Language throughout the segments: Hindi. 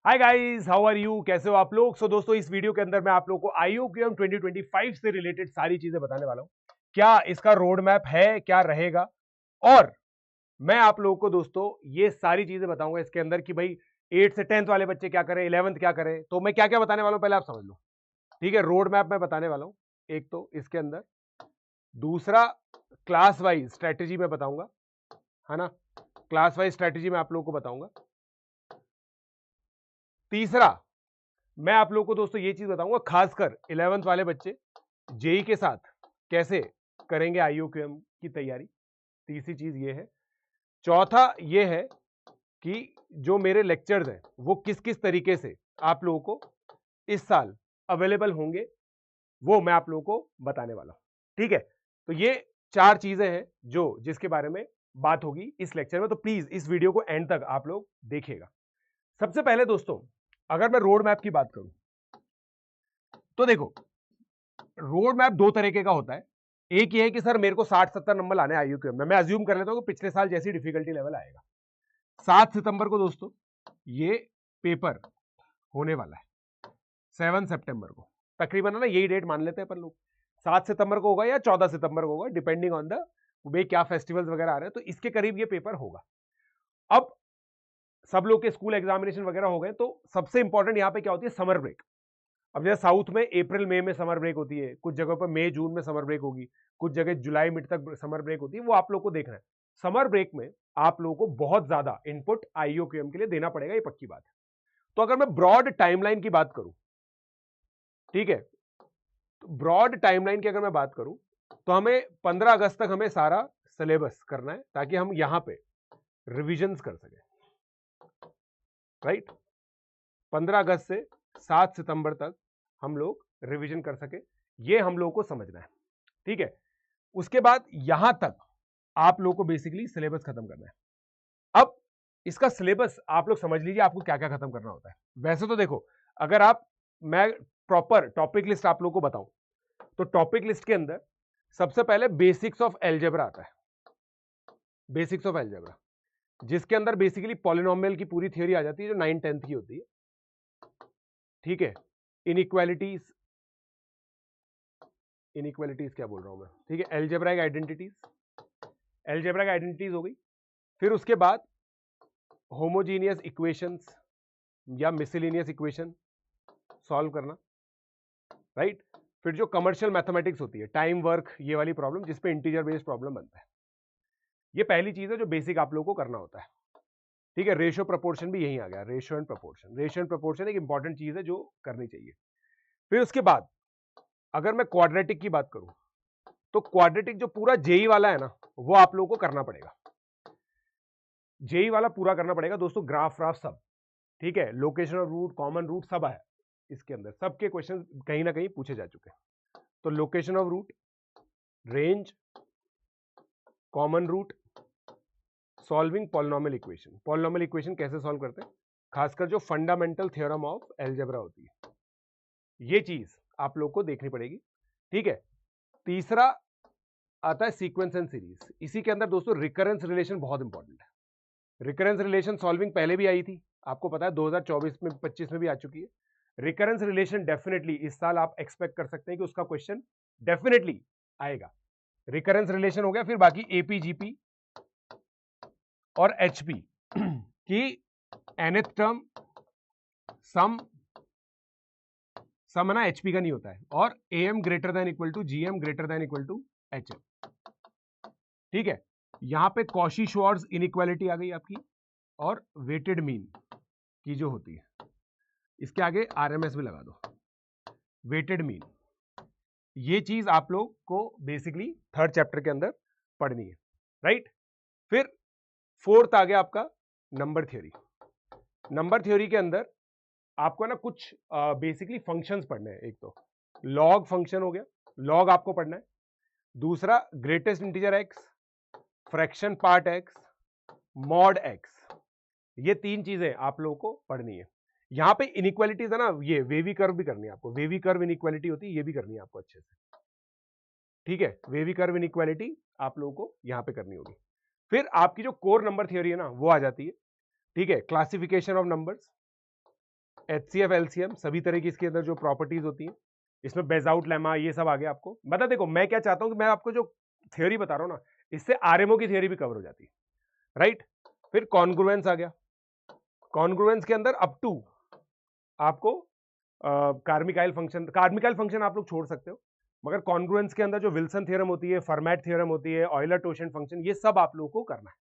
Hi guys, how are you? कैसे हो आप लोग? दोस्तों, इस वीडियो के अंदर मैं आप लोगों को आईयूक्यूएम 2025 से रिलेटेड सारी चीजें बताने वाला हूं। क्या इसका रोड मैप है, क्या रहेगा, और मैं आप लोगों को दोस्तों ये सारी चीजें बताऊंगा इसके अंदर कि भाई 8 से 10th वाले बच्चे क्या करें, 11th क्या करें। तो मैं क्या क्या बताने वाला हूं पहले आप समझ लो। ठीक है, रोड मैप मैं बताने वाला हूं एक तो इसके अंदर। दूसरा, क्लास वाइज स्ट्रेटेजी में बताऊंगा, है ना। क्लास वाइज स्ट्रेटेजी में आप लोगों को बताऊंगा। तीसरा, मैं आप लोगों को दोस्तों ये चीज बताऊंगा, खासकर 11th वाले बच्चे जेई के साथ कैसे करेंगे आईयूक्यूएम की तैयारी। तीसरी चीज ये है। चौथा ये है कि जो मेरे लेक्चर्स हैं वो किस किस तरीके से आप लोगों को इस साल अवेलेबल होंगे, वो मैं आप लोगों को बताने वाला हूं। ठीक है, तो ये चार चीजें हैं जो जिसके बारे में बात होगी इस लेक्चर में। तो प्लीज इस वीडियो को एंड तक आप लोग देखिएगा। सबसे पहले दोस्तों, अगर मैं रोड मैप की बात करूं तो देखो, रोड मैप दो तरीके का होता है। एक ये है कि सर मेरे को 60-70 नंबर लाने आईयूक्यूएम में। मैं अज्यूम कर लेता हूं कि पिछले साल जैसी डिफिकल्टी लेवल आएगा। 7 सितंबर को दोस्तों ये पेपर होने वाला है। 7 सितंबर को तकरीबन, है ना, यही डेट मान लेते हैं अपन लोग। 7 सितंबर को होगा या 14 सितंबर को होगा, डिपेंडिंग ऑन द वे क्या फेस्टिवल्स वगैरह आ रहे हैं। तो इसके करीब ये पेपर होगा। अब सब लोग के स्कूल एग्जामिनेशन वगैरह हो गए, तो सबसे इंपॉर्टेंट यहां पे क्या होती है, समर ब्रेक। अब जैसे साउथ में अप्रैल मई में समर ब्रेक होती है, कुछ जगहों पर मई जून में समर ब्रेक होगी, कुछ जगह जुलाई मिड तक समर ब्रेक होती है। वो आप लोग को देखना है। समर ब्रेक में आप लोगों को बहुत ज्यादा इनपुट आईयूक्यूएम के लिए देना पड़ेगा, ये पक्की बात है। तो अगर मैं ब्रॉड टाइमलाइन की बात करूं, ठीक है, तो ब्रॉड टाइमलाइन की अगर मैं बात करूं तो हमें 15 अगस्त तक हमें सारा सिलेबस करना है, ताकि हम यहां पे रिविजन्स कर सकें। राइट, 15 अगस्त से 7 सितंबर तक हम लोग रिवीजन कर सके, ये हम लोग को समझना है। ठीक है, उसके बाद यहां तक आप लोग को बेसिकली सिलेबस खत्म करना है। अब इसका सिलेबस आप लोग समझ लीजिए, आपको क्या क्या खत्म करना होता है। वैसे तो देखो, अगर आप, मैं प्रॉपर टॉपिक लिस्ट आप लोग को बताऊं तो टॉपिक लिस्ट के अंदर सबसे पहले बेसिक्स ऑफ एल्जेब्रा आता है। बेसिक्स ऑफ एल्जेब्रा, जिसके अंदर बेसिकली पॉलिनोमियल की पूरी थ्योरी आ जाती है, जो 9th-10th की होती है। ठीक है, इनइक्वालिटीज, इनइक्वालिटीज क्या बोल रहा हूं मैं, ठीक है, एल्जेब्राइक आइडेंटिटीज, एल्जेब्राइक आइडेंटिटीज हो गई। फिर उसके बाद होमोजीनियस इक्वेशंस या मिसलिनियस इक्वेशन सॉल्व करना। राइट, फिर जो कमर्शियल मैथमेटिक्स होती है, टाइम वर्क, ये वाली प्रॉब्लम जिसपे इंटीजर बेस्ड प्रॉब्लम बनता है। ये पहली चीज है जो बेसिक आप लोगों को करना होता है। ठीक है, रेशियो प्रपोर्शन भी यही आ गया, ratio and proportion. Ratio and proportion एक इंपॉर्टेंट चीज है जो करनी चाहिए। फिर उसके बाद अगर मैं क्वाड्रेटिक की बात करूं तो क्वाड्रेटिक जो पूरा जेई वाला है ना, वो आप लोगों को करना पड़ेगा। जेई वाला पूरा करना पड़ेगा दोस्तों, ग्राफ व्राफ सब। ठीक है, location of root, common root सब है इसके अंदर। सबके क्वेश्चन कहीं ना कहीं पूछे जा चुके हैं। तो location of root, range, common root, solving polynomial equation. Polynomial equation कैसे सॉल्व करते हैं, खासकर जो फंडामेंटल थ्योरम ऑफ एल्जेब्रा होती है, ये चीज आप लोग को देखनी पड़ेगी। ठीक है, तीसरा आता है सीक्वेंस एंड सीरीज। इसी के अंदर दोस्तों रिकरेंस रिलेशन बहुत इंपॉर्टेंट है। रिकरेंस रिलेशन सॉल्विंग पहले भी आई थी, आपको पता है 2024 में 25 में भी आ चुकी है। रिकरेंस रिलेशन डेफिनेटली इस साल आप एक्सपेक्ट कर सकते हैं कि उसका क्वेश्चन डेफिनेटली आएगा। रिकरेंस रिलेशन हो गया। फिर बाकी एपीजीपी और एचपी की nth टर्म, सम, सम ना एचपी का नहीं होता है, और M greater than equal to GM greater than equal to HM. ठीक है, यहां पे कॉशी श्वार्ट्ज इनइक्वालिटी आ गई आपकी, और वेटेड मीन की जो होती है, इसके आगे आरएमएस भी लगा दो, वेटेड मीन। ये चीज आप लोग को बेसिकली थर्ड चैप्टर के अंदर पढ़नी है। राइट, फिर फोर्थ आ गया आपका नंबर थ्योरी। नंबर थ्योरी के अंदर आपको ना कुछ बेसिकली फंक्शंस पढ़ने हैं। एक तो लॉग फंक्शन हो गया, लॉग आपको पढ़ना है। दूसरा greatest integer x, fraction part x, mod x. ये तीन चीजें आप लोगों को पढ़नी है। यहां पे इनइक्वालिटीज है ना, ये वेवी कर्व भी करनी है आपको। वेवी कर्व इनइक्वालिटी होती है, ये भी करनी है आपको अच्छे से। ठीक है, वेवी कर्व इनइक्वालिटी आप लोगों को यहां पे करनी होगी। फिर आपकी जो कोर नंबर थ्योरी है ना, वो आ जाती है। ठीक है, classification of numbers, HCF LCM सभी तरह की इसके अंदर जो प्रॉपर्टीज होती हैं, इसमें बेजाउट लेमा ये सब आ गया आपको। मतलब देखो मैं क्या चाहता हूं कि मैं आपको जो थ्योरी बता रहा हूं ना, इससे आरएमओ की थ्योरी भी कवर हो जाती है, राइट। फिर कॉन्ग्रुएंस आ गया। कॉन्ग्रुएंस के अंदर अप टू आपको कार्मिकाइल फंक्शन आप लोग छोड़ सकते हो, मगर कॉन्ग्रुएंस के अंदर जो विल्सन थ्योरम होती है, फर्मैट थ्योरम होती है, ऑयलर टोशन फंक्शन, ये सब आप लोगों को करना है,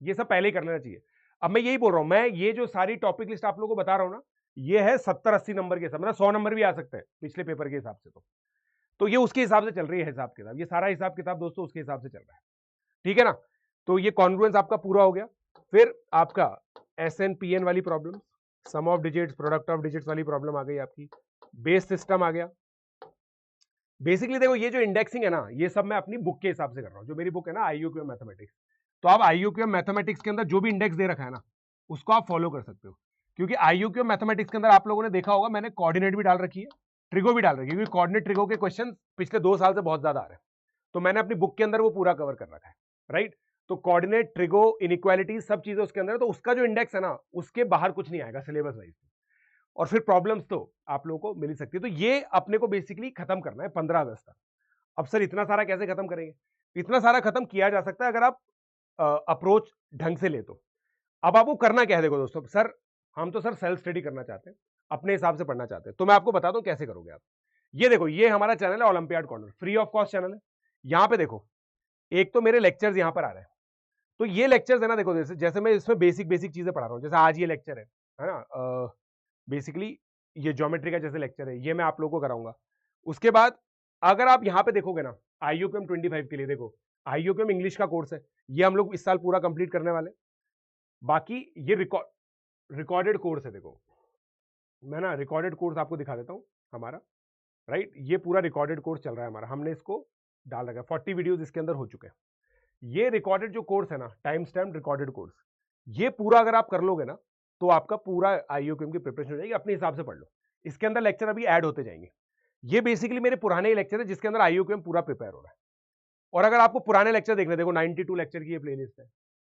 ये सब पहले ही कर लेना चाहिए। अब मैं यही बोल रहा हूं, मैं ये जो सारी टॉपिक लिस्ट आप लोगों को बता रहा हूं ना, ये है 70-80 नंबर के हिसाब, मतलब 100 नंबर भी आ सकते हैं पिछले पेपर के हिसाब से। तो ये उसके हिसाब से चल रही है हिसाब किताब, ये सारा हिसाब किताब दोस्तों उसके हिसाब से चल रहा है, ठीक है ना। तो ये कॉन्ग्रुएंस आपका पूरा हो गया। फिर आपका SNPN वाली problem, sum of digits, product of digits वाली प्रॉब्लम आ गई आपकी। बेस सिस्टम आ गया। बेसिकली देखो ये जो इंडेक्सिंग है ना, ये सब मैं अपनी बुक के हिसाब से कर रहा हूं, जो मेरी बुक है ना IUQM मैथमेटिक्स। तो आप IUQM मैथमेटिक्स के अंदर जो भी इंडेक्स दे रखा है ना, उसको आप फॉलो कर सकते हो, क्योंकि IUQM मैथमेटिक्स के अंदर आप लोगों ने देखा होगा मैंने कोऑर्डिनेट भी डाल रखी है, ट्रिगो भी डाल रखी है, क्योंकि कोऑर्डिनेट ट्रिगो के क्वेश्चन पिछले 2 साल से बहुत ज्यादा आ रहे हैं, तो मैंने अपनी बुक के अंदर वो पूरा कवर कर रखा है, राइट। तो कोऑर्डिनेट, ट्रिगो, इनइक्वालिटी सब चीजें उसके अंदर है, तो उसका जो इंडेक्स है ना, उसके बाहर कुछ नहीं आएगा सिलेबस वाइज। और फिर प्रॉब्लम्स तो आप लोगों को मिल ही सकती है। तो ये अपने को बेसिकली खत्म करना है 15 अगस्त तक। अब सर इतना सारा कैसे खत्म करेंगे? इतना सारा खत्म किया जा सकता है अगर आप अप्रोच ढंग से ले तो। अब आपको करना क्या है, देखो दोस्तों, सर हम तो सर सेल्फ स्टडी करना चाहते हैं, अपने हिसाब से पढ़ना चाहते हैं, तो मैं आपको बता दूं कैसे करोगे आप। ये देखो, ये हमारा चैनल है olympiad corner, free of cost channel है। यहां पे देखो, एक तो मेरे लेक्चर्स यहां पर आ रहे हैं, तो ये लेक्चर्स है ना, देखो जैसे जैसे मैं इसमें बेसिक बेसिक चीजें पढ़ा रहा हूं, जैसे आज ये लेक्चर है ना, बेसिकली ये ज्योमेट्री का जैसे लेक्चर है, ये मैं आप लोगों को कराऊंगा। उसके बाद अगर आप यहाँ पे देखोगे ना, IUQM 25 के लिए देखो, IUQM इंग्लिश का कोर्स है, ये हम लोग इस साल पूरा कंप्लीट करने वाले। बाकी ये रिकॉर्डेड कोर्स है, देखो मैं ना रिकॉर्डेड कोर्स आपको दिखा देता हूँ हमारा, राइट। ये पूरा रिकॉर्डेड कोर्स चल रहा है हमारा, हमने इसको डाल रखा है, 40 वीडियोस इसके अंदर हो चुके हैं। ये रिकॉर्डेड जो कोर्स है ना, टाइम स्टैम्प रिकॉर्डेड कोर्स, ये पूरा अगर आप कर लोगे ना, तो आपका पूरा IUQM की प्रिपरेशन हो जाएगी, अपने हिसाब से पढ़ लो। इसके अंदर लेक्चर अभी ऐड होते जाएंगे। ये बेसिकली मेरे पुराने ही लेक्चर है जिसके अंदर IUQM पूरा प्रिपेयर हो रहा है। और अगर आपको पुराने लेक्चर देखने, देखो 92 लेक्चर की ये प्लेलिस्ट है,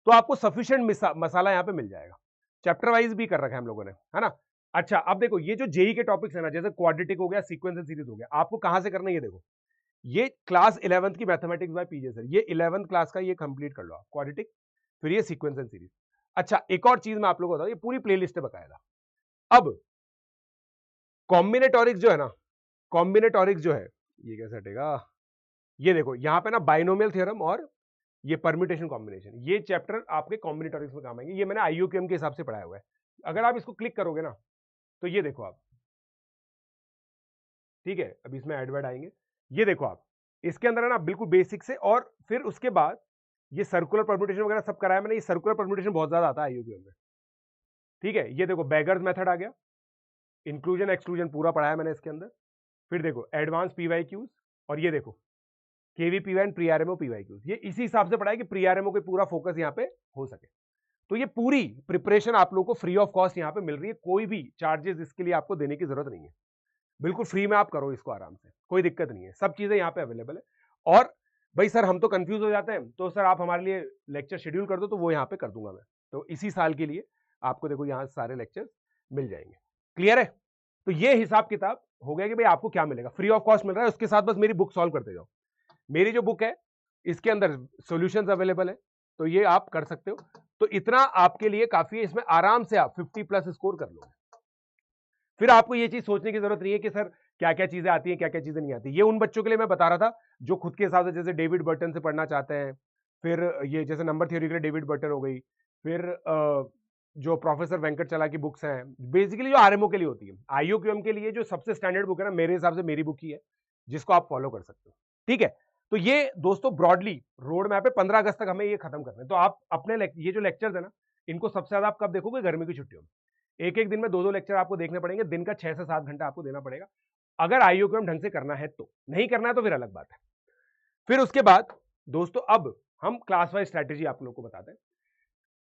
तो आपको सफिशिएंट मसाला यहाँ पे मिल जाएगा। चैप्टर वाइज भी कर रखा है हम लोगों ने, है ना। अच्छा, अब देखो ये जो जेई के टॉपिक्स है ना, जैसे क्वाड्रेटिक हो गया, सीक्वेंस एंड सीरीज हो गया, आपको कहां से करना है ये देखो, ये क्लास 11th की मैथमेटिक्स बाय पीजे सर, ये 11th क्लास का ये कंप्लीट कर लो आप, क्वाड्रेटिक, फिर ये सीक्वेंस एंड सीरीज। अच्छा, एक और चीज मैं आप लोगों को बताऊं, ये पूरी प्लेलिस्ट है बकायदा। अब कॉम्बिनेटोरिक्स जो है ना, कॉम्बिनेटोरिक्स जो है, ये कैसे हटेगा, ये देखो यहां पे ना बाइनोमियल थ्योरम और ये परम्यूटेशन कॉम्बिनेशन, ये चैप्टर आपके कॉम्बिनेटोरिक्स में काम आएंगे, ये मैंने IUQM के हिसाब से पढ़ाया हुआ है। अगर आप इसको क्लिक करोगे ना, तो ये देखो आप, ठीक है, अभी इसमें एडवर्ड आएंगे, ये देखो आप, इसके अंदर है ना बिल्कुल बेसिक से, और फिर उसके बाद ये सर्कुलर परम्यूटेशन वगैरह सब कराया मैंने, ये सर्कुलर परम्यूटेशन बहुत ज्यादा आता है IUQM में, ठीक है। ये देखो बेगर्स मेथड आ गया, इंक्लूजन एक्सक्लूजन पूरा पढ़ाया मैंने इसके अंदर। फिर देखो एडवांस PYQs, और ये देखो KVPY and pre RMO PYQs, ये इसी हिसाब से पढ़ाया कि प्री आरएमओ को पूरा फोकस यहाँ पे हो सके। तो ये पूरी प्रिपरेशन आप लोगों को फ्री ऑफ कॉस्ट यहाँ पे मिल रही है, कोई भी चार्जेस इसके लिए आपको देने की जरूरत नहीं है, बिल्कुल फ्री में आप करो इसको आराम से, कोई दिक्कत नहीं है, सब चीजें यहाँ पे अवेलेबल है। और भाई सर हम तो कंफ्यूज हो जाते हैं, तो सर आप हमारे लिए लेक्चर शेड्यूल कर दो, तो वो यहाँ पे कर दूंगा मैं, तो इसी साल के लिए आपको देखो यहाँ सारे लेक्चर मिल जाएंगे। क्लियर है? तो ये हिसाब किताब हो गया कि भाई आपको क्या मिलेगा, फ्री ऑफ कॉस्ट मिल रहा है, उसके साथ बस मेरी बुक सॉल्व करते जाओ। मेरी जो बुक है इसके अंदर सॉल्यूशंस अवेलेबल है, तो ये आप कर सकते हो, तो इतना आपके लिए काफी है, इसमें आराम से आप 50+ स्कोर कर लोगे। फिर आपको ये चीज सोचने की जरूरत नहीं है कि सर क्या क्या चीजें आती हैं, क्या क्या चीजें नहीं आती। ये उन बच्चों के लिए मैं बता रहा था जो खुद के हिसाब से जैसे डेविड बर्टन से पढ़ना चाहते हैं, फिर ये जैसे नंबर थ्योरी के लिए डेविड बर्टन हो गई, फिर जो प्रोफेसर वेंकट चला की बुक्स हैं, बेसिकली जो आरएमओ के लिए होती है। IUQM के लिए जो सबसे स्टैंडर्ड बुक है ना, मेरे हिसाब से मेरी बुक ही है, जिसको आप फॉलो कर सकते हो, ठीक है। तो ये दोस्तों ब्रॉडली रोड मैप है, 15 अगस्त तक हमें ये खत्म करना है। तो आप अपने ये जो लेक्चर्स है ना, इनको सबसे ज्यादा आप कब देखोगे, गर्मी की छुट्टियों में। एक एक दिन में 2-2 लेक्चर आपको देखने पड़ेंगे, दिन का 6 से 7 घंटा आपको देना पड़ेगा, अगर IUQM ढंग से करना है तो। नहीं करना है तो फिर अलग बात है। फिर उसके बाद दोस्तों अब हम क्लास वाइज स्ट्रैटेजी आप लोगों को बताते हैं।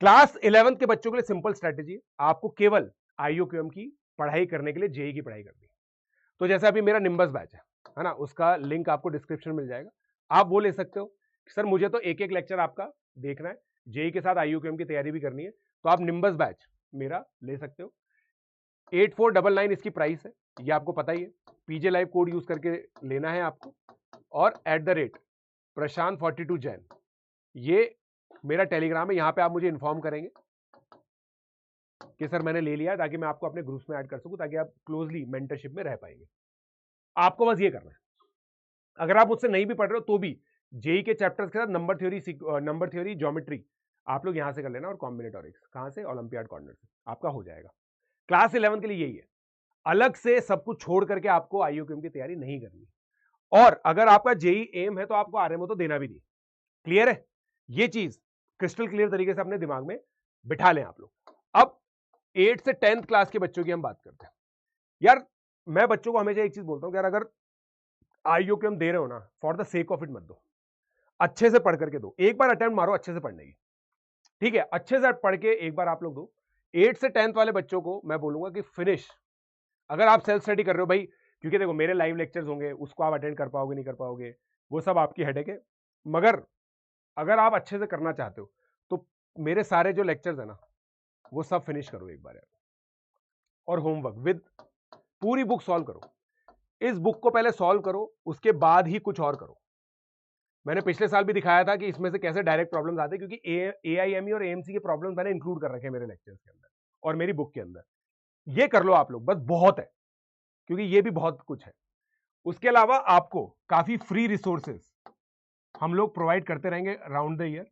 क्लास 11th के बच्चों के लिए सिंपल स्ट्रैटेजी, आपको केवल IUQM की पढ़ाई करने के लिए जेई की पढ़ाई करनी है। तो जैसे अभी मेरा निम्बस बैच है ना, उसका लिंक आपको डिस्क्रिप्शन मिल जाएगा, आप वो ले सकते हो। सर मुझे तो एक एक लेक्चर आपका देखना है, जेई के साथ IUQM की तैयारी भी करनी है, तो आप निम्बस बैच मेरा ले सकते हो। 8499 इसकी प्राइस है, ये आपको पता ही है। पीजे लाइव कोड यूज करके लेना है आपको, और @ प्रशांत 42 जैन, ये मेरा टेलीग्राम है, यहां पे आप मुझे इन्फॉर्म करेंगे कि सर मैंने ले लिया, ताकि मैं आपको अपने ग्रुप्स में ऐड कर सकूं, ताकि आप क्लोजली मेंटरशिप में रह पाएंगे। आपको बस ये करना है। अगर आप मुझसे नहीं भी पढ़ रहे हो तो भी जेई के चैप्टर्स के साथ नंबर थ्योरी ज्योमेट्री आप लोग यहां से कर लेना, और कॉम्बिनेटोरिक्स कहां से, ओलंपियाड कॉर्नर से, आपका हो जाएगा। क्लास 11 के लिए यही है, अलग से सब कुछ छोड़ करके आपको आईयूक्यूएम की तैयारी नहीं करनी। और अगर आपका जेई एम है तो आपको आरएमओ तो देना भी नहीं। क्लियर है? ये चीज क्रिस्टल क्लियर तरीके से अपने दिमाग में बिठा लें आप लोग। अब 8 से 10th क्लास के बच्चों की हम बात करते हैं। यार मैं बच्चों को हमेशा एक चीज बोलता हूं कि यार अगर आईयूक्यूएम दे रहे हो ना, for the sake of it मत दो, अच्छे से पढ़ करके दो। एक बार अटेम्प्ट मारो अच्छे से पढ़ने की, ठीक है? अच्छे से पढ़ के एक बार आप लोग दो। 8 से 10th वाले बच्चों को मैं बोलूंगा कि फिनिश, अगर आप सेल्फ स्टडी कर रहे हो भाई, क्योंकि देखो मेरे लाइव लेक्चर्स होंगे, उसको आप अटेंड कर पाओगे नहीं कर पाओगे, वो सब आपकी हेडेक है। मगर अगर आप अच्छे से करना चाहते हो तो मेरे सारे जो लेक्चर्स है ना, वो सब फिनिश करो एक बार यार। और होमवर्क विद पूरी बुक सॉल्व करो। इस बुक को पहले सॉल्व करो, उसके बाद ही कुछ और करो। मैंने पिछले साल भी दिखाया था कि इसमें से कैसे डायरेक्ट प्रॉब्लम्स आते हैं, क्योंकि AIME और AMC के प्रॉब्लम्स मैंने इंक्लूड कर रखे हैं मेरे लेक्चर्स के अंदर और मेरी बुक के अंदर। ये कर लो आप लोग, बस बहुत है, क्योंकि ये भी बहुत कुछ है। उसके अलावा आपको काफी फ्री रिसोर्सेज हम लोग प्रोवाइड करते रहेंगे राउंड द ईयर,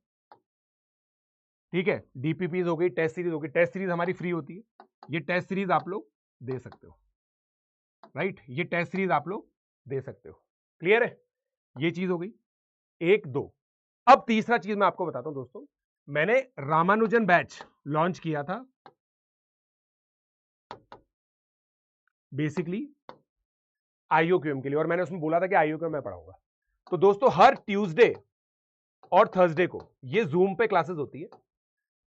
ठीक है? DPPs हो गई, टेस्ट सीरीज हो गई। टेस्ट सीरीज हमारी फ्री होती है, ये टेस्ट सीरीज आप लोग दे सकते हो, राइट? ये टेस्ट सीरीज आप लोग दे सकते हो। क्लियर है? ये चीज हो गई 1 2। अब तीसरा चीज मैं आपको बताता हूं दोस्तों, मैंने रामानुजन बैच लॉन्च किया था बेसिकली आईयूक्यूएम के लिए, और मैंने उसमें बोला था कि आईयूक्यूएम मैं पढ़ाऊंगा। तो दोस्तों हर ट्यूसडे और थर्सडे को ये जूम पे क्लासेस होती है।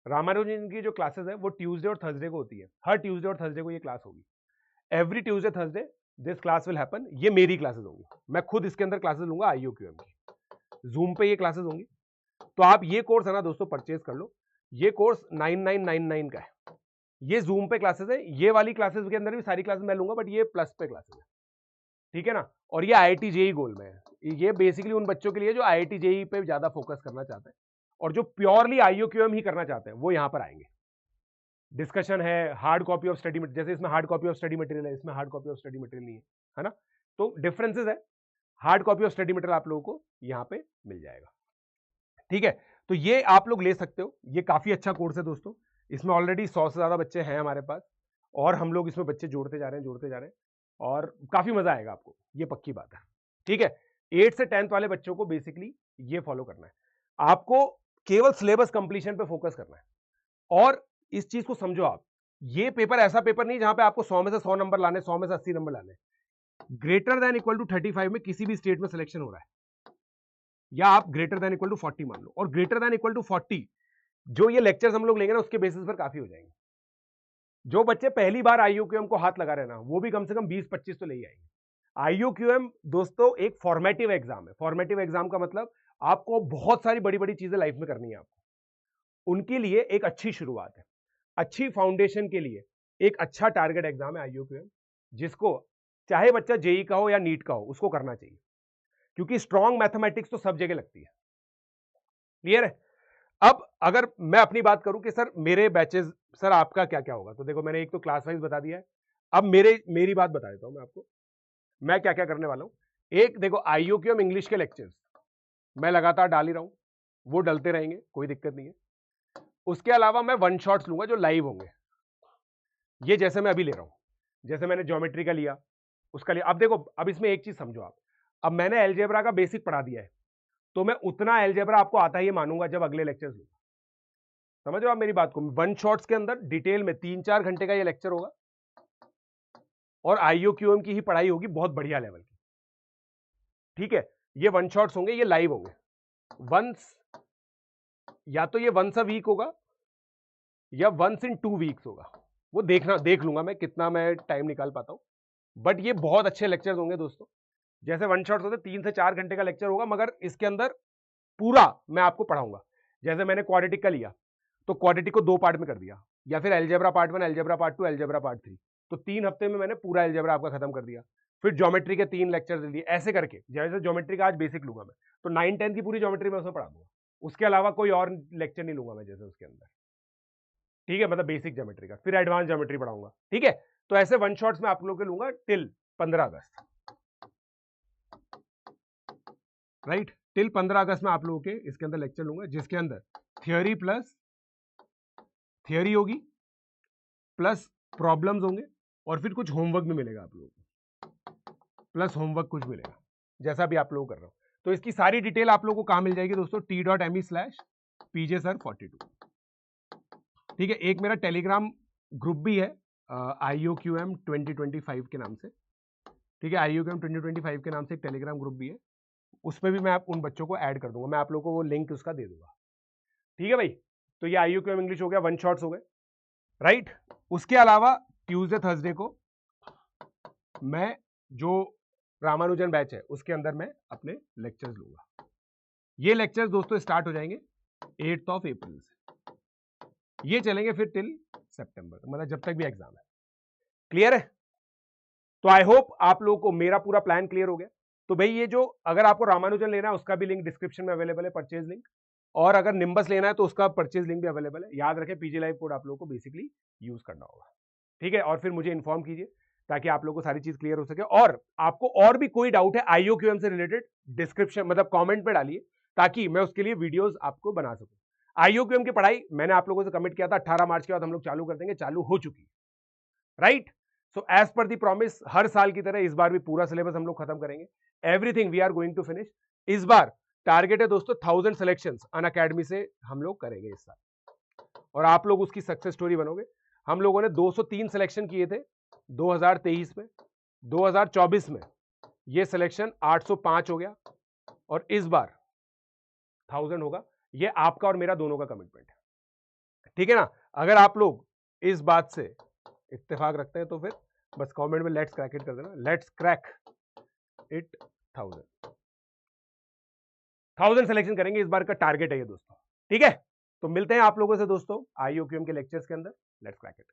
रामानुजन की जो क्लासेस है वो ट्यूसडे और थर्सडे को होती है। हर ट्यूसडे और थर्सडे को ये क्लास होगी। Every Tuesday Thursday this class will happen. ये मेरी क्लासेस होंगी, मैं खुद इसके अंदर क्लासेस लूंगा आईयूक्यूएम की। जूम पे ये क्लासेस होंगी। तो आप ये कोर्स है ना दोस्तों परचेज कर लो। ये कोर्स 9999 का है। ये जूम पे क्लासेस है। ये वाली क्लासेस के अंदर भी सारी क्लासेस मैं लूंगा, बट ये प्लस पे क्लासेस है, ठीक है ना? और ये IIT JEE गोल में है। ये बेसिकली उन बच्चों के लिए जो IIT JEE पे ज्यादा फोकस करना चाहते हैं, और जो प्योरली आईयूक्यूएम ही करना चाहते हैं वो यहां पर आएंगे। डिस्कशन है, hard copy of study material, जैसे इसमें hard copy of study material है, इसमें hard copy of study material नहीं है ना? तो डिफरेंसेस है। Hard copy of study material आप लोगों को यहां पे मिल जाएगा, ठीक है? तो ये आप लोग ले सकते हो। ये काफी अच्छा कोर्स है दोस्तों। इसमें ऑलरेडी 100 से ज्यादा बच्चे हैं हमारे पास, और हम लोग इसमें बच्चे जोड़ते जा रहे हैं, और काफी मजा आएगा आपको, ये पक्की बात है, ठीक है? 8 से 10th वाले बच्चों को बेसिकली ये फॉलो करना है। आपको केवल सिलेबस कंप्लीशन पे फोकस करना है। और इस चीज को समझो आप, ये पेपर ऐसा पेपर नहीं जहां पे आपको 100 में से 100 नंबर लाने, 100 में से 80 नंबर लाने। ग्रेटर देन इक्वल टू 35 में किसी भी स्टेट में सिलेक्शन हो रहा है, या आप ग्रेटर देन इक्वल टू 40 मान लो, और ग्रेटर देन इक्वल टू 40 जो ये लेक्चर्स हम लोग लेंगे ना, उसके बेसिस पर काफी हो जाएंगे। जो बच्चे पहली बार आईयूक्यूएम को हाथ लगा रहे ना, वो भी कम से कम 20-25 तो ले ही आएंगे। आईयूक्यूएम दोस्तों एक फॉर्मेटिव एग्जाम है। फॉर्मेटिव एग्जाम का मतलब आपको बहुत सारी बड़ी बड़ी चीजें लाइफ में करनी है आपको, उनके लिए एक अच्छी शुरुआत है, अच्छी फाउंडेशन के लिए एक अच्छा टारगेट एग्जाम है आईयूक्यूएम, जिसको चाहे बच्चा जेई का हो या नीट का हो, उसको करना चाहिए, क्योंकि स्ट्रॉन्ग मैथमेटिक्स तो सब जगह लगती है। क्लियर है? अब अगर मैं अपनी बात करूं कि सर मेरे बैचेस, सर आपका क्या क्या होगा, तो देखो मैंने एक तो क्लास वाइज बता दिया है। अब मेरी बात बता देता हूं मैं आपको, मैं क्या क्या करने वाला हूं। एक देखो आईयूक्यूएम इंग्लिश के लेक्चर्स मैं लगातार डाल ही रहा हूं, वो डलते रहेंगे, कोई दिक्कत नहीं है। उसके अलावा मैं वन शॉट्स लूंगा जो लाइव होंगे, ये जैसे मैं अभी ले रहा हूं, जैसे मैंने ज्योमेट्री का लिया, उसका लिया। अब देखो, अब इसमें एक चीज समझो आप, अब मैंने अलजेब्रा का बेसिक पढ़ा दिया है, तो मैं उतना अलजेब्रा आपको आता ही मानूंगा जब अगले लेक्चर्स लूंगा। समझ रहे हो आप मेरी बात को? वन शॉट्स के अंदर डिटेल में 3-4 घंटे का ये लेक्चर होगा, और आईयूक्यूएम की ही पढ़ाई होगी बहुत बढ़िया लेवल की, ठीक है? ये वन शॉट्स होंगे, ये लाइव होंगे। वंस, या तो ये वंस अ वीक होगा या वंस इन 2 वीक्स होगा, वो देख लूंगा मैं कितना मैं टाइम निकाल पाता हूं। बट ये बहुत अच्छे लेक्चर्स होंगे दोस्तों। जैसे वन शॉट्स होते 3 से 4 घंटे का लेक्चर होगा, मगर इसके अंदर पूरा मैं आपको पढ़ाऊंगा। जैसे मैंने क्वाड्रेटिक का लिया, तो क्वाड्रेटिक को 2 पार्ट में कर दिया, या फिर algebra part 1, algebra part 2, algebra part 3। तो 3 हफ्ते में मैंने पूरा अलजेब्रा आपका खत्म कर दिया। फिर ज्योमेट्री के 3 लेक्चर दे दिए, ऐसे करके। जैसे ज्योमेट्री का आज बेसिक लूंगा मैं, तो 9-10 की पूरी ज्योमेट्री मैं उसमें पढ़ा दूंगा। उसके अलावा कोई और लेक्चर नहीं लूंगा मैं जैसे उसके अंदर, ठीक है, मतलब बेसिक ज्योमेट्री का। फिर एडवांस ज्योमेट्री पढ़ाऊंगा, ठीक है। तो ऐसे वन शॉट्स में आप लोगों के लूंगा टिल 15 अगस्त, राइट। टिल 15 अगस्त में आप लोगों के इसके अंदर लेक्चर लूंगा, जिसके अंदर थियोरी प्लस थियोरी होगी, प्लस प्रॉब्लम्स होंगे, और फिर कुछ होमवर्क भी मिलेगा आप लोगों को, प्लस होमवर्क कुछ मिलेगा, जैसा भी आप लोग कर रहे हो। तो इसकी सारी डिटेल आप लोगों को कहां मिल जाएगी दोस्तों? t.me/pjsir42, ठीक है। एक मेरा टेलीग्राम ग्रुप भी है IUQM 2025 के नाम से, ठीक है। IUQM 2025 के नाम से एक टेलीग्राम ग्रुप भी है, उसमें भी मैं आप उन बच्चों को ऐड कर दूंगा, मैं आप लोगों को वो लिंक उसका दे दूंगा, ठीक है भाई। तो ये IUQM इंग्लिश हो गया, वन शॉट्स हो गए, राइट। उसके अलावा ट्यूसडे थर्सडे को मैं जो रामानुजन बैच है उसके अंदर मैं अपने लेक्चर्स लूंगा। ये लेक्चर्स दोस्तों स्टार्ट हो जाएंगे 8 अप्रैल से, ये चलेंगे फिर टिल सितंबर, मतलब जब तक भी एग्जाम है। क्लियर है? तो आई होप आप लोगों को मेरा पूरा प्लान क्लियर हो गया। तो भाई ये जो, अगर आपको रामानुजन लेना है उसका भी लिंक डिस्क्रिप्शन में अवेलेबल है, परचेज लिंक, और अगर निम्बस लेना है तो उसका परचेज लिंक भी अवेलेबल है। याद रखें पीजी लाइव कोड आप लोगों को बेसिकली यूज करना होगा, ठीक है। और फिर मुझे इन्फॉर्म कीजिए ताकि आप लोगों को सारी चीज क्लियर हो सके। और आपको और भी कोई डाउट है IUQM से रिलेटेड, डिस्क्रिप्शन मतलब कमेंट में डालिए, ताकि मैं उसके लिए वीडियोस आपको बना सकूं। IUQM की पढ़ाई मैंने आप लोगों से कमिट किया था 18 मार्च के बाद हम लोग चालू कर देंगे, चालू हो चुकी है, राइट। सो एज पर दी प्रॉमिस, हर साल की तरह इस बार भी पूरा सिलेबस हम लोग खत्म करेंगे। Everything we are going to finish. इस बार टारगेट है दोस्तों 1000 सिलेक्शंस अनअकैडमी से हम लोग करेंगे इस साल, और आप लोग उसकी सक्सेस स्टोरी बनोगे। हम लोगों ने 203 सिलेक्शन किए थे 2023 में, 2024 में ये सिलेक्शन 805 हो गया, और इस बार 1000 होगा। ये आपका और मेरा दोनों का कमिटमेंट है, ठीक है ना। अगर आप लोग इस बात से इत्तेफाक रखते हैं तो फिर बस कमेंट में लेट्स क्रैक इट कर देना, लेट्स क्रैक इट 1000 सिलेक्शन करेंगे, इस बार का टारगेट है ये दोस्तों, ठीक है। तो मिलते हैं आप लोगों से दोस्तों IUQM के लेक्चर्स के अंदर। Let's crack it.